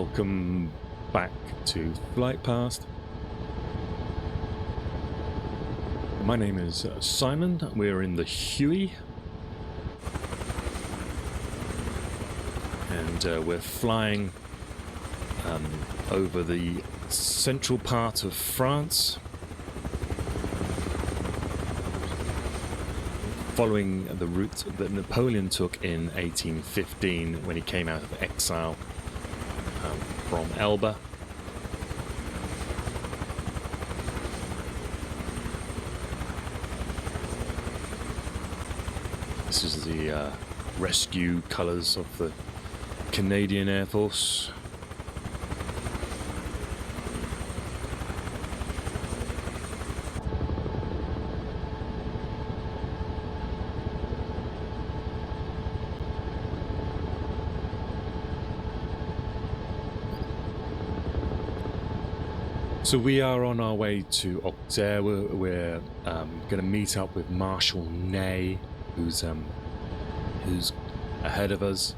Welcome back to Flight Past. My name is Simon. We're in the Huey, and we're flying over the central part of France, following the route that Napoleon took in 1815 when he came out of exile from Elba. This is the rescue colours of the Canadian Air Force. So we are on our way to Auxerre. We're going to meet up with Marshal Ney, who's ahead of us.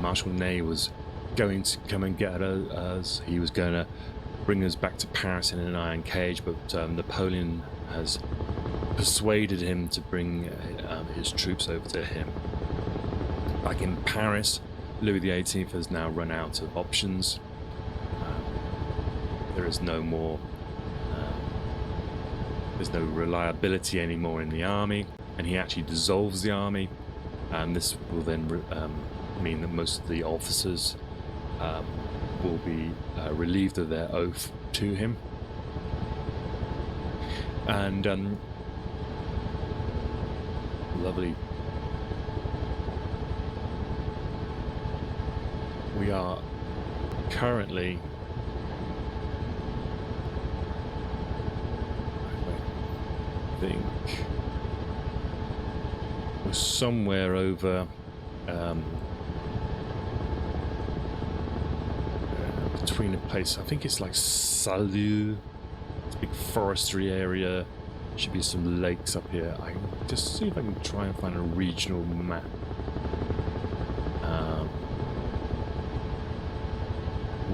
Marshal Ney was going to come and get us. He was going to bring us back to Paris in an iron cage, but Napoleon has persuaded him to bring his troops over to him. Back in Paris, Louis XVIII has now run out of options. There is no more, there's no reliability anymore in the army, and he actually dissolves the army, and this will then mean that most of the officers will be relieved of their oath to him. And lovely. We are currently we're somewhere over between a place, I think it's like Salut, it's a big forestry area. Should be some lakes up here. I can just see if I can try and find a regional map.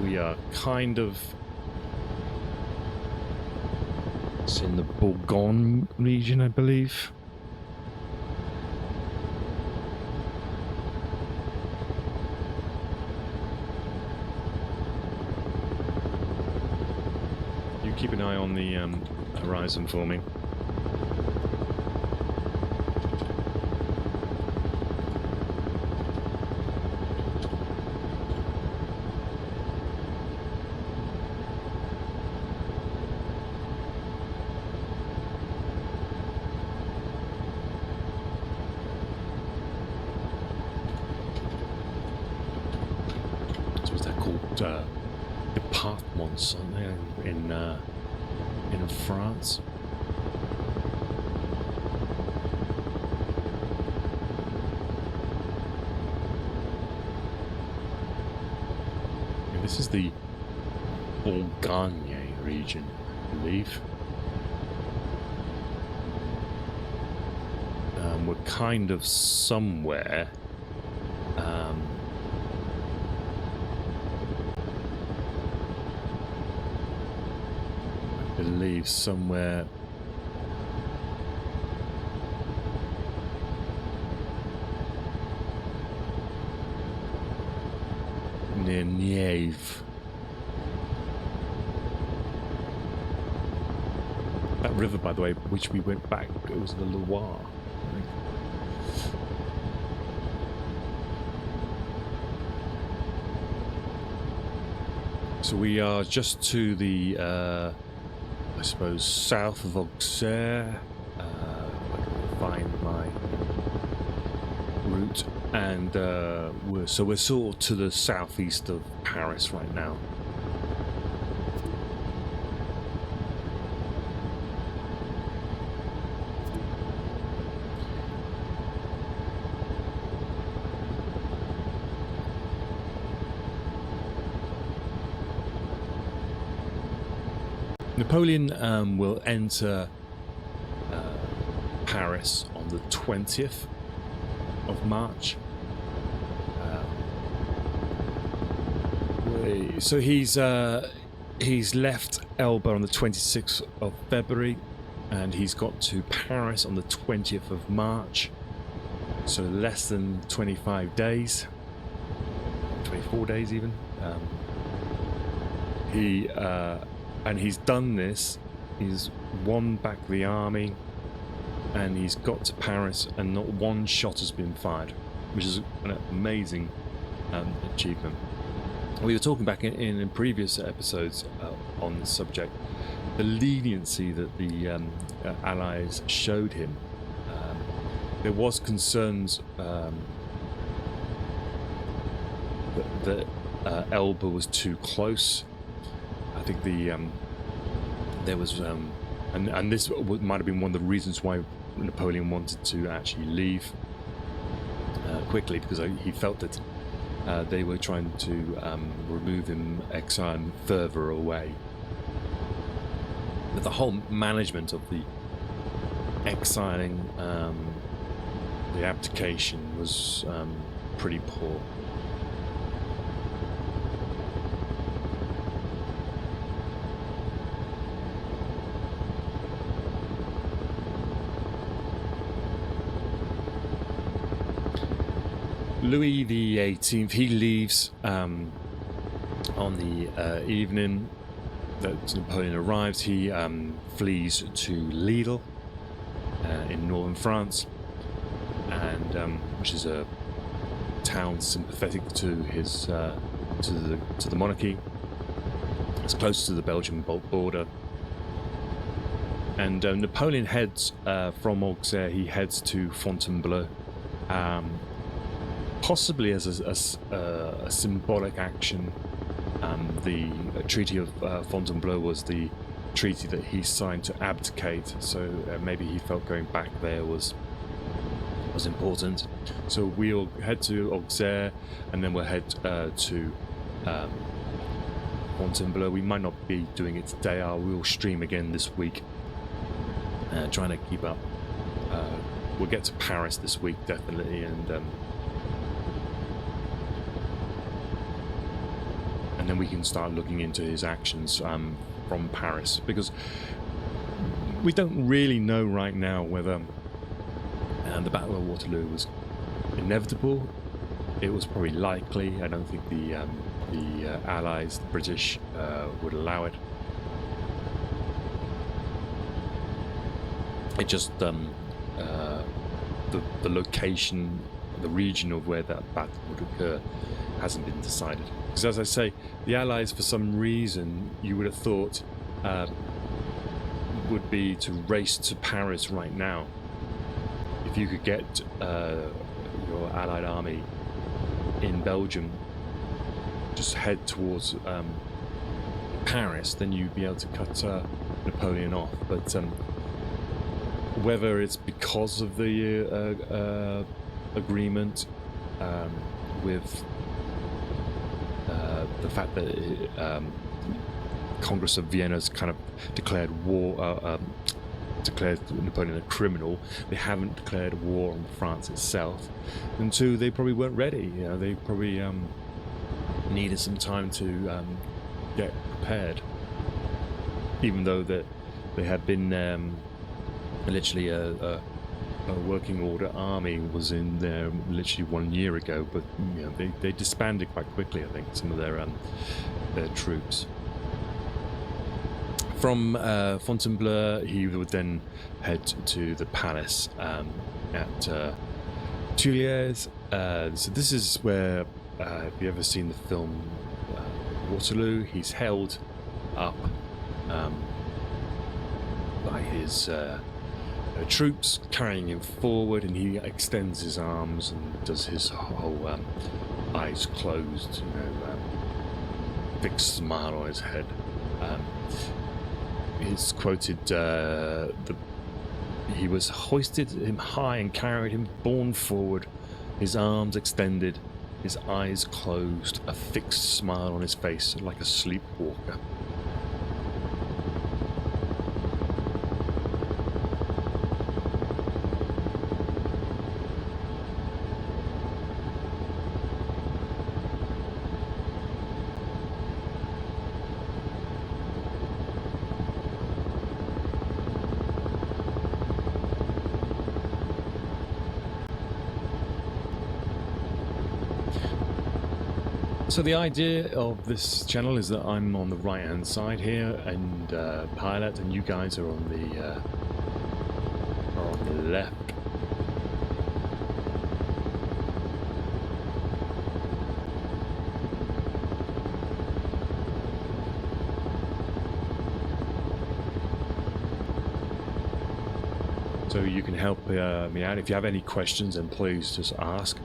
We are kind of, it's in the Bourgogne region, I believe. You keep an eye on the horizon for me. Departments, aren't they, in France? Yeah, this is the Bourgogne region, I believe. We're kind of somewhere. I believe somewhere near Nieve. That river, by the way, which we went back, it was the Loire, I think. So we are just to the I suppose south of Auxerre. I can find my route, and we're sort of to the southeast of Paris right now. Napoleon will enter Paris on the 20th of March. So he's left Elba on the 26th of February, and he's got to Paris on the 20th of March. So less than 25 days, 24 days even. He's done this. He's won back the army, and he's got to Paris, and not one shot has been fired, which is an amazing achievement. We were talking back in previous episodes on this subject, the leniency that the Allies showed him. There was concerns that Elba was too close. I think there was, and this might have been one of the reasons why Napoleon wanted to actually leave quickly, because he felt that they were trying to remove him, exile him further away. But the whole management of the exiling, the abdication was pretty poor. Louis XVIII, he leaves on the evening that Napoleon arrives. He flees to Lille in northern France, and which is a town sympathetic to his to the monarchy. It's close to the Belgian border. And Napoleon heads from Auxerre. He heads to Fontainebleau. Possibly as a symbolic action. The Treaty of Fontainebleau was the treaty that he signed to abdicate, so maybe he felt going back there was important. So we'll head to Auxerre, and then we'll head to Fontainebleau. We might not be doing it today. I will stream again this week, trying to keep up. We'll get to Paris this week, definitely, and then we can start looking into his actions from Paris, because we don't really know right now whether the Battle of Waterloo was inevitable. It was probably likely. I don't think the Allies, the British, would allow it. It just the location, the region of where that battle would occur hasn't been decided. Because as I say, the Allies, for some reason, you would have thought would be to race to Paris right now. If you could get your Allied army in Belgium, just head towards Paris, then you'd be able to cut Napoleon off. But whether it's because of the agreement with the fact that Congress of Vienna's kind of declared war, declared Napoleon a criminal, they haven't declared war on France itself. And two, they probably weren't ready. You know, they probably needed some time to get prepared, even though that they had been literally a working order army was in there literally 1 year ago, but you know, they disbanded quite quickly, I think, some of their troops. From Fontainebleau, he would then head to the palace at Tuileries. So this is where, if you've ever seen the film Waterloo, he's held up by his troops carrying him forward, and he extends his arms and does his whole eyes closed, you know, fixed smile on his head. He's quoted, he was hoisted him high and carried him borne forward, his arms extended, his eyes closed, a fixed smile on his face like a sleepwalker. So the idea of this channel is that I'm on the right hand side here and pilot, and you guys are on the left. So you can help me out. If you have any questions, then please just ask.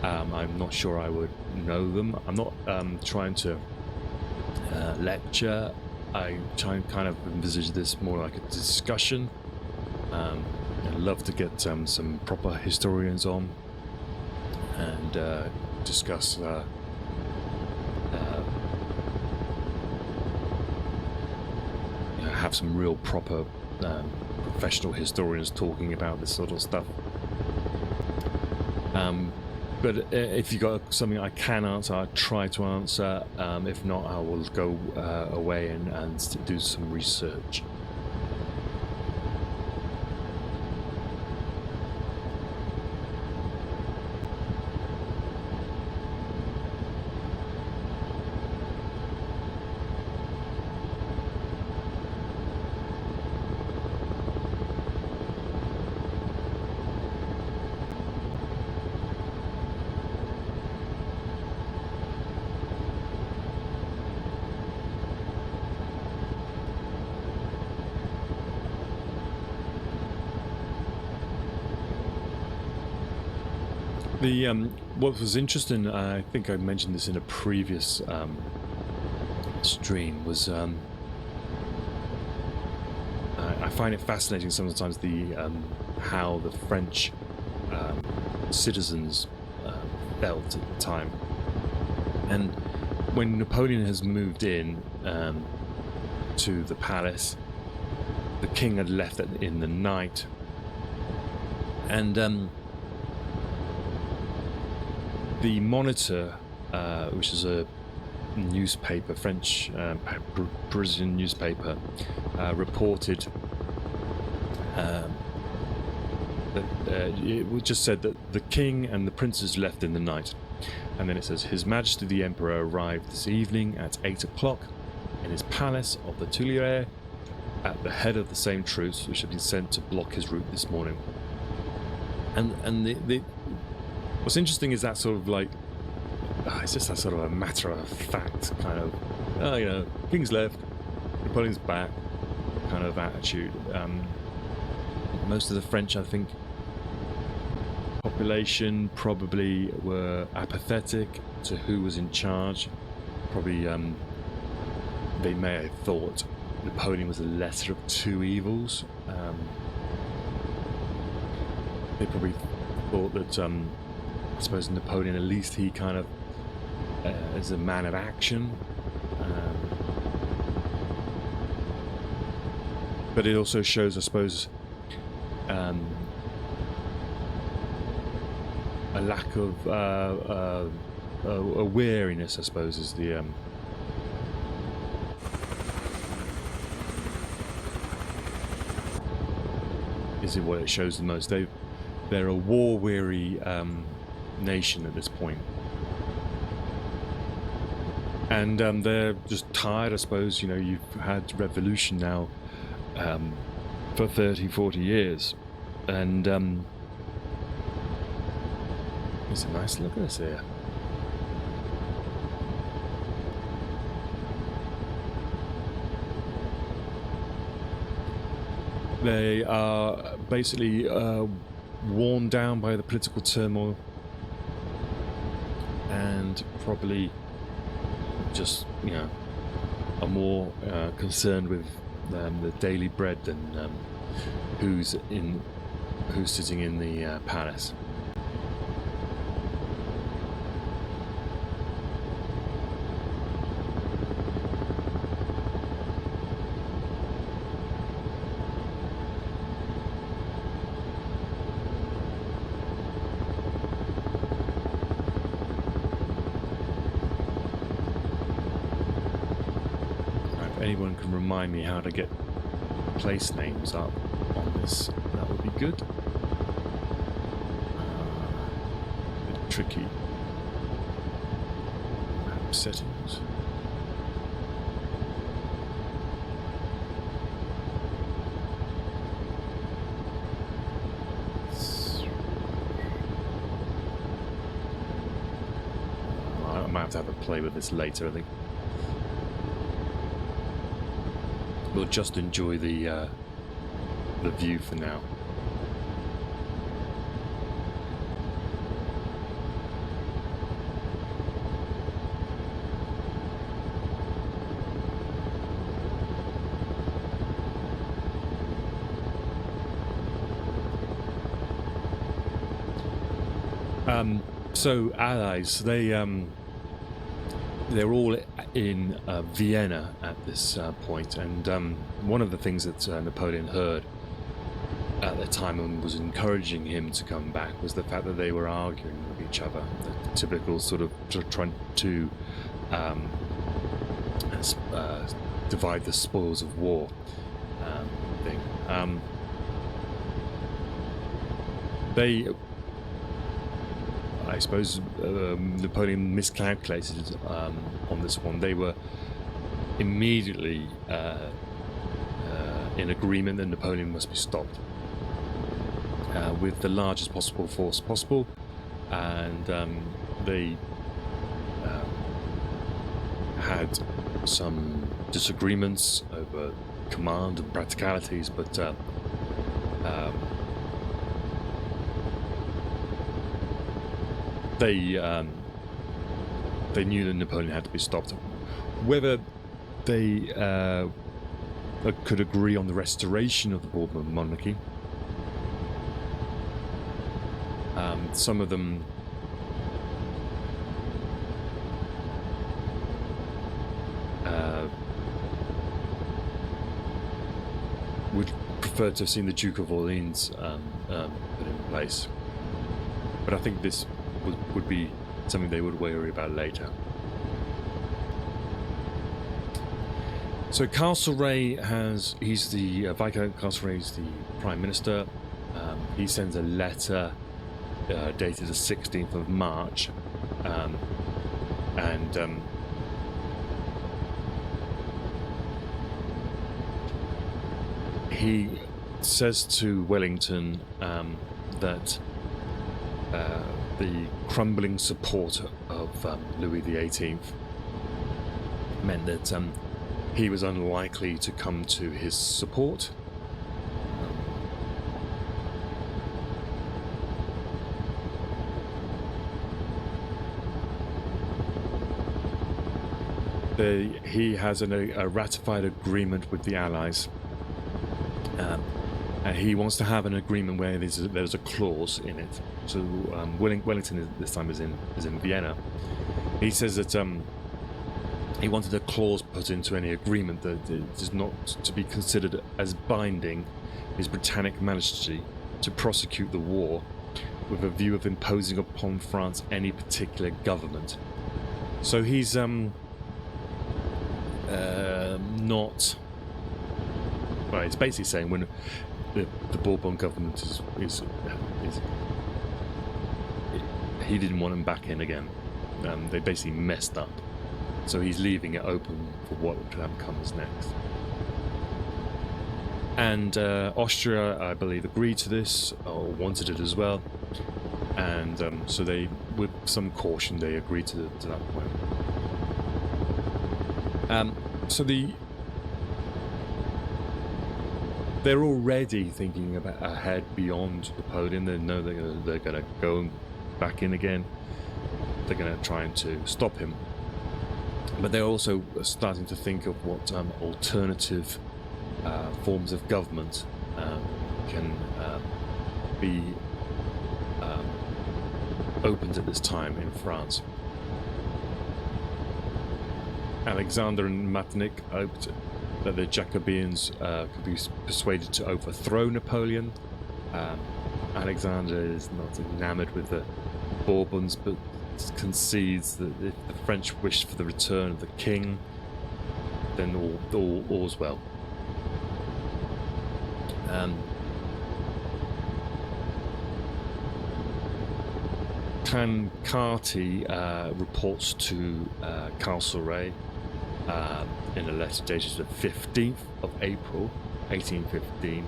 I'm not sure I would know them. I'm not trying to lecture. I try and kind of envisage this more like a discussion. I'd love to get some proper historians on and discuss have some real proper professional historians talking about this sort of stuff. But if you got something I can answer, I'll try to answer. If not, I will go away and do some research. What was interesting, I think I mentioned this in a previous stream, was I find it fascinating sometimes how the French citizens felt at the time. And when Napoleon has moved in to the palace, the king had left in the night, and the Monitor, which is a newspaper, French Parisian newspaper, reported that it just said that the king and the princes left in the night, and then it says His Majesty the Emperor arrived this evening at 8 o'clock in his palace of the Tuileries at the head of the same troops which had been sent to block his route this morning. And what's interesting is that sort of like, it's just a sort of a matter of fact kind of, king's left, Napoleon's back kind of attitude. Most of the French, I think, population probably were apathetic to who was in charge. Probably they may have thought Napoleon was the lesser of two evils. They probably thought that I suppose Napoleon, at least he kind of is a man of action, but it also shows, I suppose, a lack of a wariness, I suppose, is the is what it shows the most. They're a war-weary nation at this point, and they're just tired, I suppose. You've had revolution now for 30-40 years, and it's a nice look at this here. They are basically worn down by the political turmoil, and probably just are more concerned with the daily bread than who's sitting in the palace. Anyone can remind me how to get place names up on this, that would be good. A bit tricky. settings. I might have to have a play with this later, I think. We'll just enjoy the view for now. So allies, they're all in Vienna at this point, and one of the things that Napoleon heard at the time and was encouraging him to come back was the fact that they were arguing with each other, the typical sort of trying to divide the spoils of war thing. I suppose Napoleon miscalculated on this one. They were immediately in agreement that Napoleon must be stopped with the largest possible force possible, and they had some disagreements over command and practicalities, but they knew that Napoleon had to be stopped. Whether they could agree on the restoration of the Bourbon monarchy, some of them would prefer to have seen the Duke of Orleans put in place, but I think this would be something they would worry about later. So Castlereagh he's the Viscount Castlereagh is the Prime Minister. He sends a letter dated the 16th of March, and he says to Wellington that the crumbling support of Louis XVIII meant that he was unlikely to come to his support. He has a ratified agreement with the Allies. And he wants to have an agreement where there's a clause in it. So Wellington this time is in Vienna. He says that he wanted a clause put into any agreement that it is not to be considered as binding His Britannic Majesty to prosecute the war with a view of imposing upon France any particular government. So he's not. Well, it's basically saying when the Bourbon government is he didn't want them back in again. They basically messed up, so he's leaving it open for what comes next. And Austria, I believe, agreed to this or wanted it as well, and so they, with some caution, they agreed to that point. So they're already thinking about ahead beyond Napoleon. They know they're going to go back in again. They're going to try to stop him. But they're also starting to think of what alternative forms of government can be opened at this time in France. Alexander and Metternich hoped that the Jacobeans could be persuaded to overthrow Napoleon. Alexander is not enamored with the Bourbons, but concedes that if the French wished for the return of the king, then all's well. Pancarte reports to Castlereagh in a letter dated the 15th of April 1815,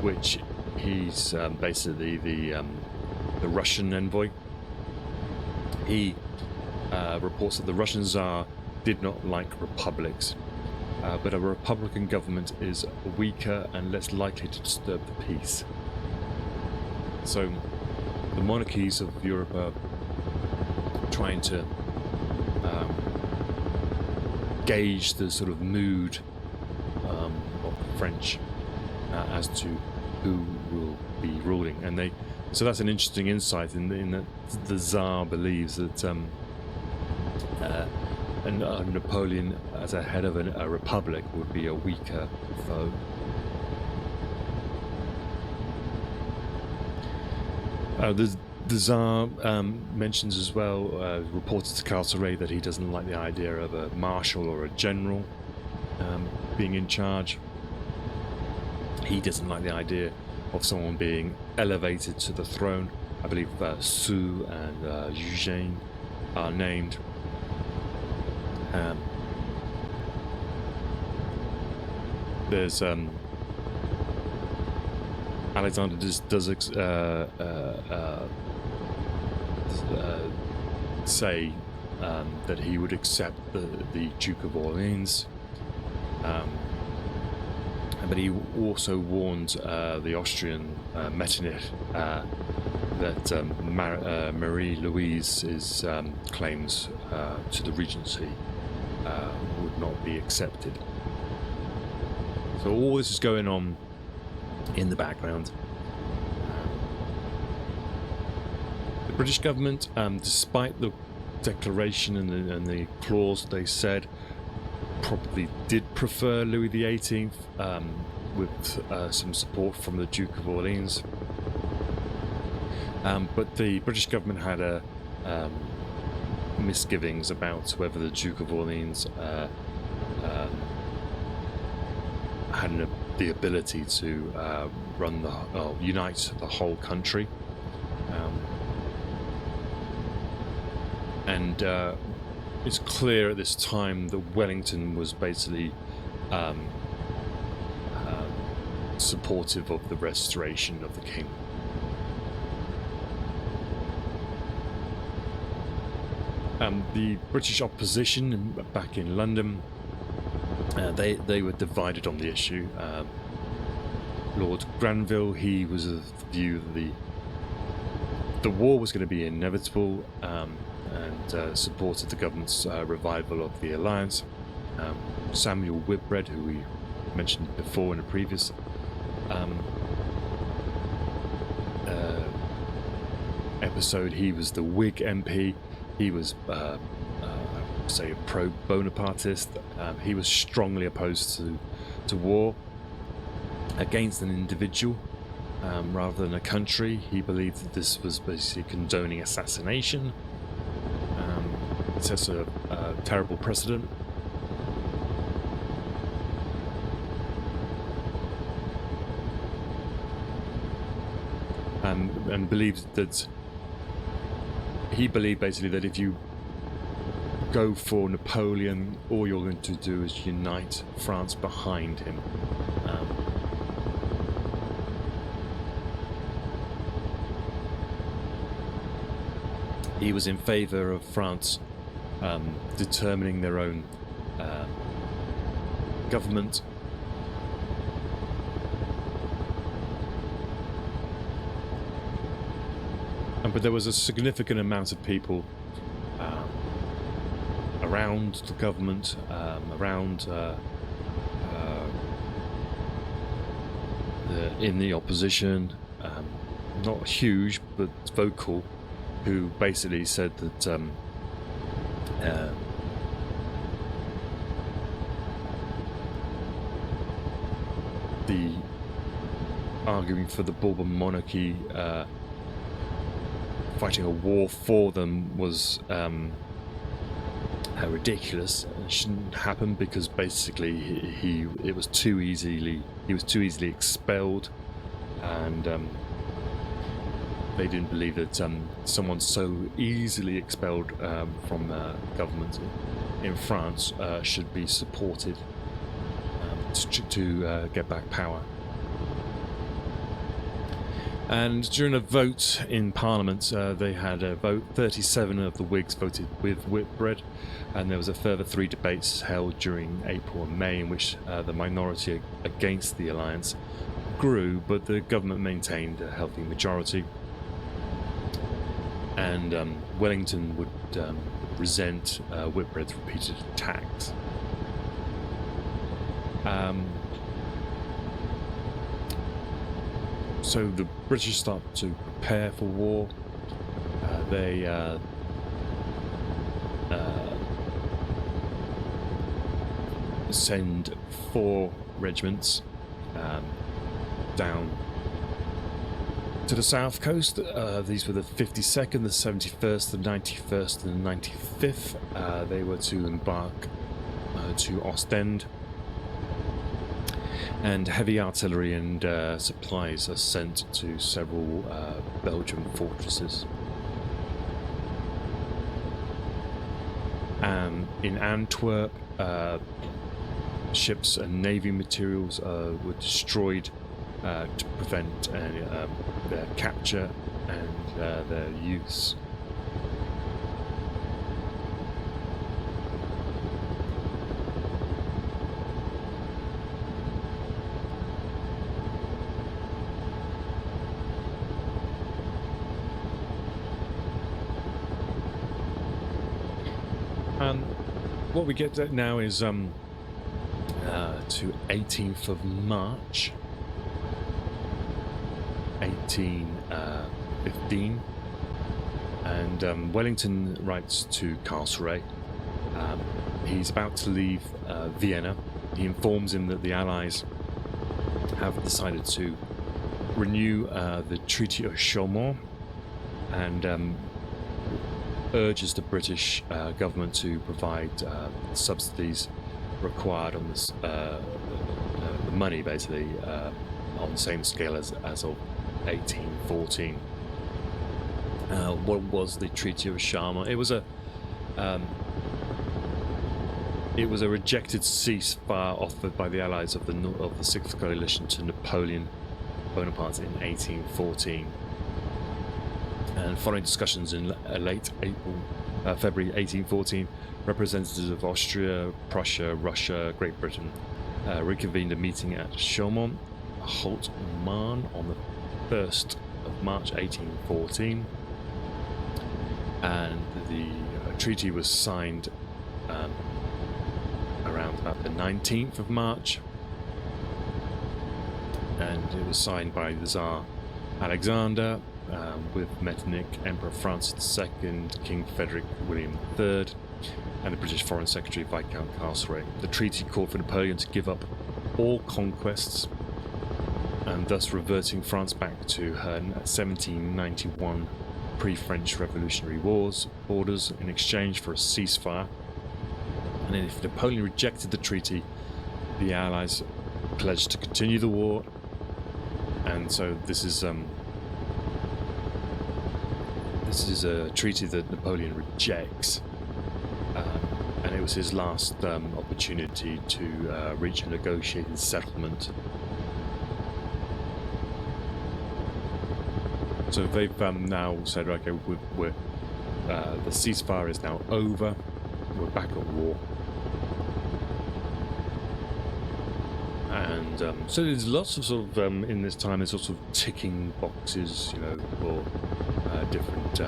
which he's basically the Russian envoy. He reports that the Russian Tsar did not like republics, but a republican government is weaker and less likely to disturb the peace. So the monarchies of Europe are trying to gauge the sort of mood of the French as to who will be ruling, and so that's an interesting insight in that the Tsar believes that Napoleon as a head of a republic would be a weaker foe. The Tsar mentions as well, reported to Castlereagh, that he doesn't like the idea of a marshal or a general being in charge. He doesn't like the idea of someone being elevated to the throne. I believe Sue and Eugène are named. There's Alexander does say that he would accept the Duke of Orleans, but he also warned the Austrian Metternich that Marie-Louise's claims to the regency would not be accepted. So all this is going on in the background. The British government, despite the declaration and the clause they said, probably did prefer Louis XVIII, with some support from the Duke of Orleans. But the British government had misgivings about whether the Duke of Orleans had the ability to unite the whole country. And it's clear at this time that Wellington was basically supportive of the restoration of the king. The British opposition back in London, they were divided on the issue. Lord Granville, he was of the view that the war was going to be inevitable, and supported the government's revival of the alliance. Samuel Whitbread, who we mentioned before in a previous episode, he was the Whig MP. He was, say, a pro-Bonapartist. He was strongly opposed to war against an individual rather than a country. He believed that this was basically condoning assassination. It sets a terrible precedent. And believed that he believed basically that if you go for Napoleon, all you're going to do is unite France behind him. He was in favour of France determining their own government. But there was a significant amount of people around the government, in the opposition, not huge but vocal, who basically said that the arguing for the Bourbon monarchy, fighting a war for them, was ridiculous. It shouldn't happen because basically he was too easily expelled, and they didn't believe that someone so easily expelled from government in France should be supported to get back power. And during a vote in Parliament, they had a vote. 37 of the Whigs voted with Whitbread, and there was a further 3 debates held during April and May in which the minority against the alliance grew, but the government maintained a healthy majority. And Wellington would resent Whitbread's repeated attacks. So the British start to prepare for war. They send 4 regiments down to the south coast. These were the 52nd, the 71st, the 91st, and the 95th. They were to embark to Ostend. And heavy artillery and supplies are sent to several Belgian fortresses. In Antwerp, ships and navy materials were destroyed to prevent their capture and their use. What we get to now is to 18th of March 1815, and Wellington writes to Castlereagh. He's about to leave Vienna. He informs him that the Allies have decided to renew the Treaty of Chaumont, and urges the British government to provide subsidies required on this, the money basically on the same scale as of 1814. What was the Treaty of Chaumont? It was a rejected ceasefire offered by the Allies of the Sixth Coalition to Napoleon Bonaparte in 1814. And following discussions in late February 1814, representatives of Austria, Prussia, Russia, Great Britain reconvened a meeting at Chaumont, Haute-Marne, on the 1st of March 1814, and the treaty was signed around about the 19th of March, and it was signed by the Tsar Alexander, with Metternich, Emperor Francis II, King Frederick William III, and the British Foreign Secretary Viscount Castlereagh. The treaty called for Napoleon to give up all conquests, and thus reverting France back to her 1791 pre-French Revolutionary Wars orders in exchange for a ceasefire. And then if Napoleon rejected the treaty, the Allies pledged to continue the war. And so this is a treaty that Napoleon rejects, and it was his last opportunity to reach a negotiated settlement. So they've now said, okay, we're the ceasefire is now over, we're back at war. And so there's lots of sort of in this time there's lots of ticking boxes, you know, for different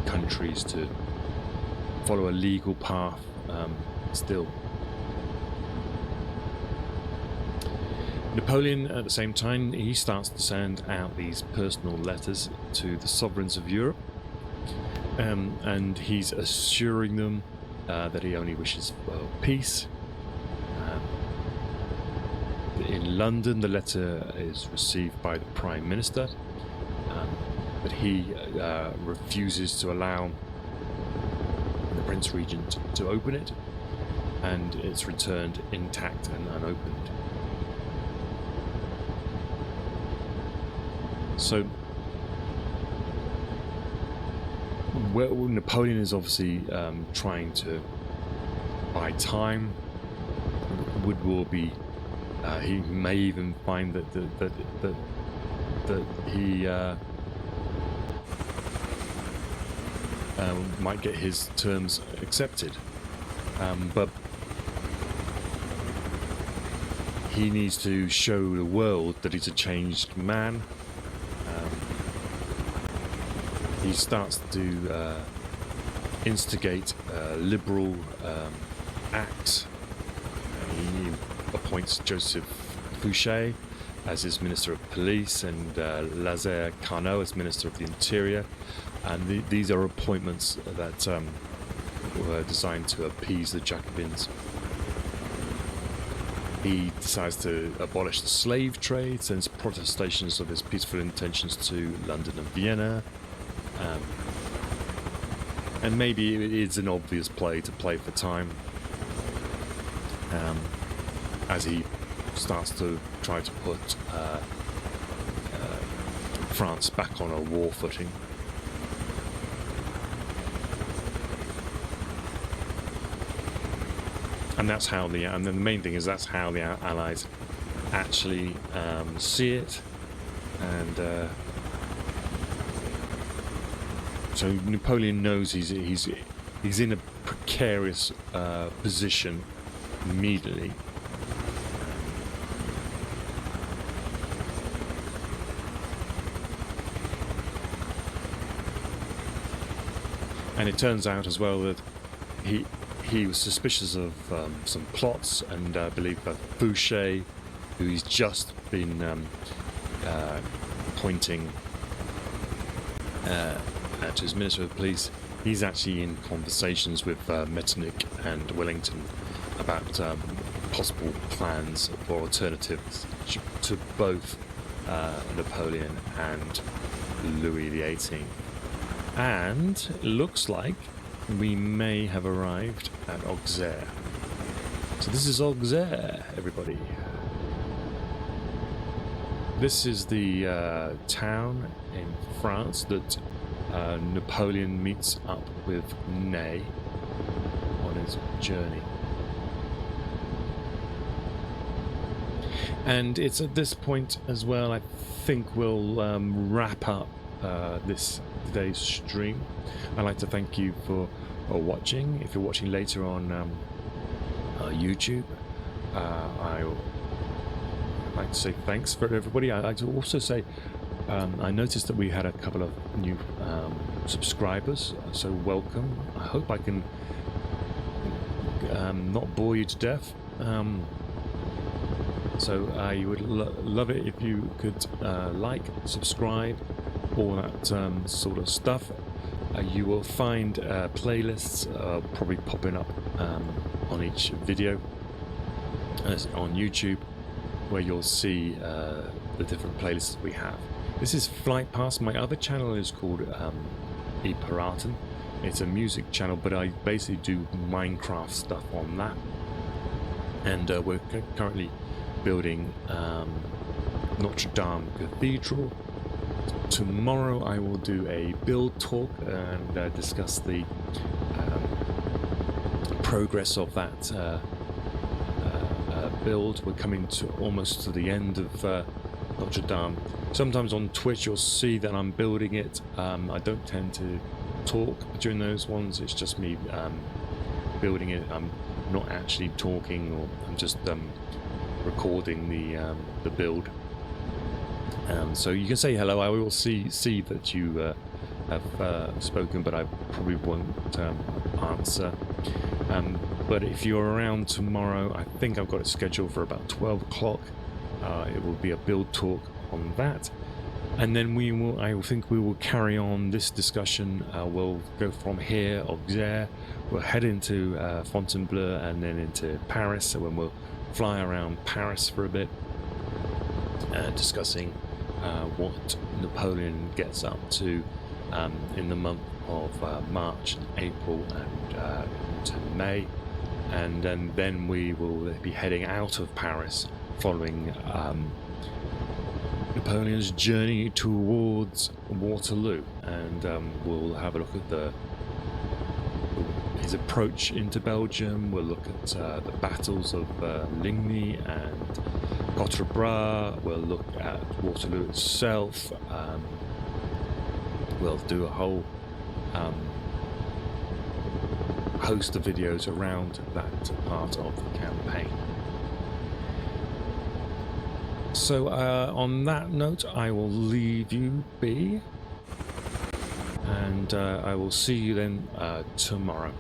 countries to follow a legal path still. Napoleon, at the same time, he starts to send out these personal letters to the sovereigns of Europe, and he's assuring them that he only wishes peace. In London, the letter is received by the Prime Minister, but he refuses to allow the Prince Regent to open it, and it's returned intact and unopened. So well, Napoleon is obviously trying to buy time. Would war be? He may even find that he might get his terms accepted, but he needs to show the world that he's a changed man. He starts to instigate liberal acts. He appoints Joseph Fouché as his Minister of Police and Lazare Carnot as Minister of the Interior. And these are appointments that were designed to appease the Jacobins. He decides to abolish the slave trade, sends protestations of his peaceful intentions to London and Vienna. And maybe it is an obvious play to play for time, as he starts to try to put France back on a war footing. And that's how and then the main thing is that's how the Allies actually see it. And so Napoleon knows he's in a precarious position immediately. And it turns out as well that he was suspicious of some plots, and I believe that Fouché, who he's just been appointing to his Minister of Police, he's actually in conversations with Metternich and Wellington about possible plans for alternatives to both Napoleon and Louis XVIII. And it looks like we may have arrived at Auxerre. So this is Auxerre, everybody. This is the town in France that Napoleon meets up with Ney on his journey. And it's at this point as well, I think we'll wrap up today's stream. I'd like to thank you for watching. If you're watching later on YouTube, I'd like to say thanks for everybody. I'd like to also say I noticed that we had a couple of new subscribers, so welcome. I hope I can not bore you to death. So I would love it if you could like, subscribe, all that sort of stuff. You will find playlists probably popping up on each video on YouTube, where you'll see the different playlists we have. This is Flight Pass. My other channel is called Piraten. It's a music channel, but I basically do Minecraft stuff on that. And we're currently building Notre Dame Cathedral. Tomorrow I will do a build talk and discuss the progress of that build. We're coming to almost to the end of Notre Dame. Sometimes on Twitch you'll see that I'm building it. I don't tend to talk during those ones. It's just me building it. I'm not actually talking, or I'm just recording the build. So you can say hello. I will see that you have spoken, but I probably won't answer. But if you're around tomorrow, I think I've got it scheduled for about 12 o'clock. It will be a build talk on that, and then I think we will carry on this discussion. We'll go from here, Auxerre. We'll head into Fontainebleau and then into Paris. So when we'll fly around Paris for a bit, discussing what Napoleon gets up to in the month of March and April and into May, and then we will be heading out of Paris following Napoleon's journey towards Waterloo, and we'll have a look at his approach into Belgium. We'll look at the battles of Ligny and Cottrebras. We'll look at Waterloo itself. We'll do a whole host of videos around that part of the campaign. So on that note, I will leave you be, and I will see you then tomorrow.